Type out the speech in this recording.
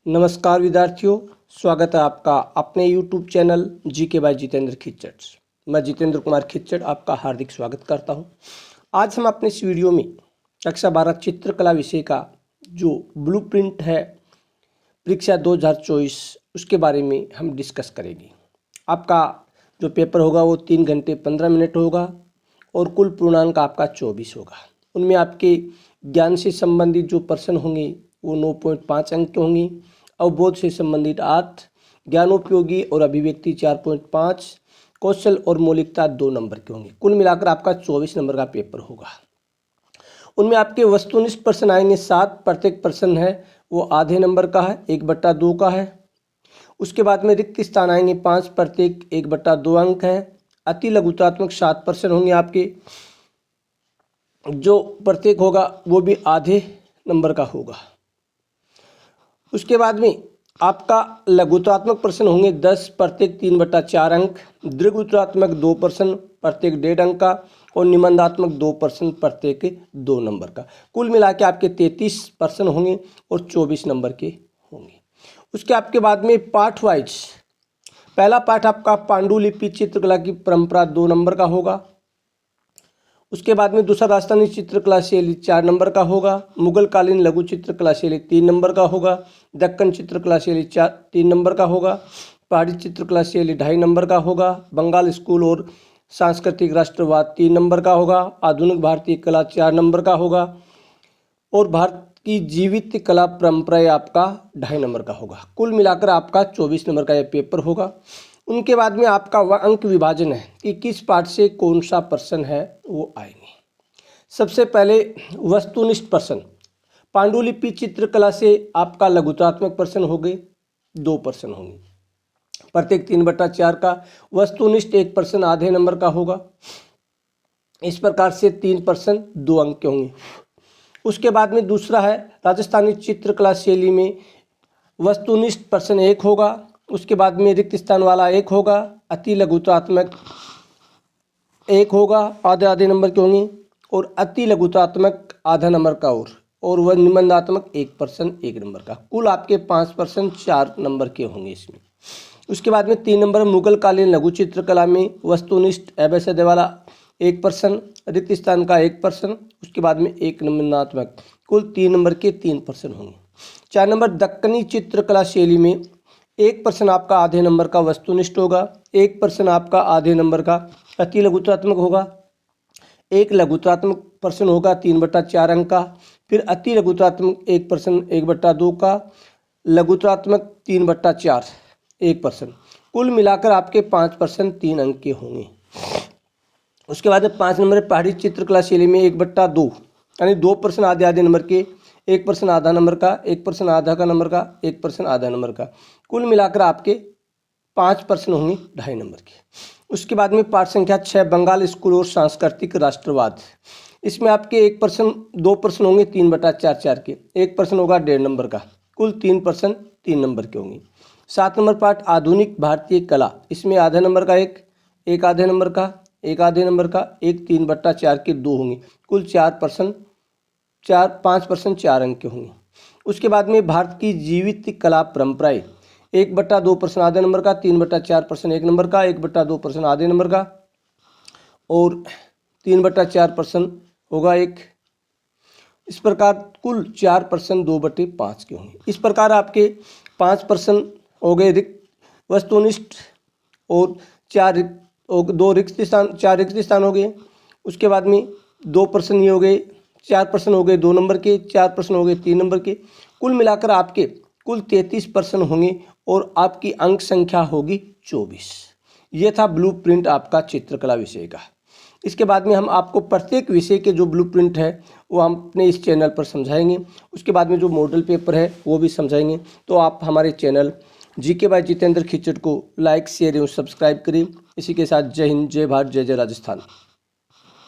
नमस्कार विद्यार्थियों, स्वागत है आपका अपने YouTube channel GK by Jitendra Khichchar. मैं जितेंद्र कुमार खिच्चर आपका हार्दिक स्वागत करता हूं। आज हम अपने इस वीडियो में कक्षा 12 चित्रकला विषय का जो ब्लूप्रिंट है परीक्षा 2024 उसके बारे में हम डिस्कस करेंगे। आपका जो पेपर होगा वो 3 घंटे 15 मिनट होगा और कुल पूर्णांक आपका 24 होगा। उनमें आपके ज्ञान से संबंधित जो प्रश्न होंगे वो 9.5 अंक के होंगे, अवबोध से संबंधित 8, ज्ञानोपयोगी और अभिव्यक्ति 4.5, कौशल और मौलिकता 2 नंबर के होंगे। कुल मिलाकर आपका 24 नंबर का पेपर होगा। उनमें आपके वस्तुनिष्ठ प्रश्न आएंगे 7, प्रत्येक प्रश्न है वो आधे नंबर का है, 1/2 का है। उसके बाद में रिक्त स्थान आएंगे 5, प्रत्येक 1/2 अंक है। अति लघुतात्मक 7 प्रश्न होंगे आपके, जो प्रत्येक होगा वो भी आधे नंबर का होगा। उसके बाद में आपका लघुतात्मक प्रश्न होंगे 10, प्रत्येक 3/4 अंक। दीर्घात्मक 2 प्रश्न, प्रत्येक 1.5 अंक का, और निबंधात्मक 2 प्रश्न, प्रत्येक 2 नंबर का। कुल मिला के आपके 33 प्रश्न होंगे और 24 नंबर के होंगे। उसके आपके बाद में पाठ वाइज पहला पाठ आपका पांडुलिपि चित्रकला की परंपरा 2 नंबर का होगा। उसके बाद में दूसरा राजस्थानी चित्रकला शैली 4 नंबर का होगा। मुगल कालीन लघु चित्रकला शैली 3 नंबर का होगा। दक्कन चित्रकला शैली 3 नंबर का होगा। पहाड़ी चित्रकला शैली 2.5 नंबर का होगा। बंगाल स्कूल और सांस्कृतिक राष्ट्रवाद 3 नंबर का होगा। आधुनिक भारतीय कला 4 नंबर का होगा। और भारत की जीवित कला परंपरा आपका 2.5 नंबर का होगा। कुल मिलाकर आपका 24 नंबर का यह पेपर होगा। उनके बाद में आपका वह अंक विभाजन है कि किस पाठ से कौन सा प्रश्न है वो आएंगे। सबसे पहले वस्तुनिष्ठ प्रश्न, पांडुलिपि चित्रकला से आपका लघुतात्मक प्रश्न हो गए 2 प्रश्न होंगे, प्रत्येक 3/4 का। वस्तुनिष्ठ 1 प्रश्न आधे नंबर का होगा। इस प्रकार से 3 प्रश्न 2 अंक के होंगे। उसके बाद में दूसरा है राजस्थानी चित्रकला शैली में वस्तुनिष्ठ प्रश्न 1 होगा। उसके बाद में रिक्त स्थान वाला 1 होगा। अति लघुतात्मक 1 होगा, आधे नंबर के होंगे। और अति लघुतात्मक आधा नंबर का और वह निबंधात्मक 1 प्रश्न 1 नंबर का। कुल आपके 5 प्रश्न 4 नंबर के होंगे इसमें। उसके बाद में 3 नंबर मुगल कालीन लघु चित्रकला में वस्तुनिष्ठ अभ्यास वाला 1 प्रश्न, रिक्त स्थान का 1 प्रश्न, उसके बाद में 1 निबंधात्मक। कुल 3 नंबर के 3 प्रश्न होंगे। 4 नंबर दक्कनी चित्रकला शैली में 1 प्रश्न आपका आधे नंबर का वस्तुनिष्ठ होगा। 1 प्रश्न आपका आधे नंबर का अति लघुतात्मक होगा। 1 लघुतात्मक प्रश्न होगा 3/4 अंक का। फिर अति लघुतात्मक 1 प्रश्न 1/2 का। लघुतात्मक 3/4 1 प्रश्न। कुल मिलाकर आपके 5 प्रश्न 3 अंक के होंगे। उसके बाद 5 नंबर पहाड़ी चित्रकला शैली में 1/2 यानी 2 प्रश्न आधे नंबर के, 1 प्रश्न आधा नंबर का, 1 प्रश्न आधा का नंबर का, 1 प्रश्न आधा नंबर का। कुल मिलाकर आपके 5 प्रश्न होंगे 2.5 नंबर के। उसके बाद में पाठ संख्या 6 बंगाल स्कूल और सांस्कृतिक राष्ट्रवाद। इसमें आपके 1 प्रश्न 2 प्रश्न होंगे 3/4 के, 1 प्रश्न होगा 1.5 नंबर का। कुल 3 प्रश्न 3 नंबर के होंगे। 7 नंबर पाठ आधुनिक भारतीय कला, इसमें आधे नंबर का 1 आधे नंबर का, 1 आधे नंबर का, 1 3/4 के 2 होंगे। कुल 5 प्रश्न 4 अंक के होंगे। उसके बाद में भारत की जीवित कला परंपराएं 1/2 प्रश्न आधे नंबर का, 3/4 प्रश्न 1 नंबर का, 1/2 प्रश्न आधे नंबर का, और 3/4 प्रश्न होगा 1। इस प्रकार कुल 4 प्रश्न 2/5 के होंगे। इस प्रकार आपके 5 प्रश्न हो गए रिक्त वस्तुनिष्ठ और 2 रिक्त स्थान, 4 रिक्त स्थान हो गए। उसके बाद में 2 प्रश्न ये हो गए, 4 प्रश्न हो गए 2 नंबर के, 4 प्रश्न हो गए 3 नंबर के। कुल मिलाकर आपके कुल 33 प्रश्न होंगे और आपकी अंक संख्या होगी 24। ये था ब्लूप्रिंट आपका चित्रकला विषय का। इसके बाद में हम आपको प्रत्येक विषय के जो ब्लूप्रिंट है वो हम अपने इस चैनल पर समझाएंगे। उसके बाद में जो मॉडल पेपर है वो भी समझाएंगे। तो आप हमारे चैनल जीके बाय जितेंद्र खिच्चर को लाइक, शेयर एवं सब्सक्राइब करें। इसी के साथ जय हिंद, जय भारत, जय जय राजस्थान।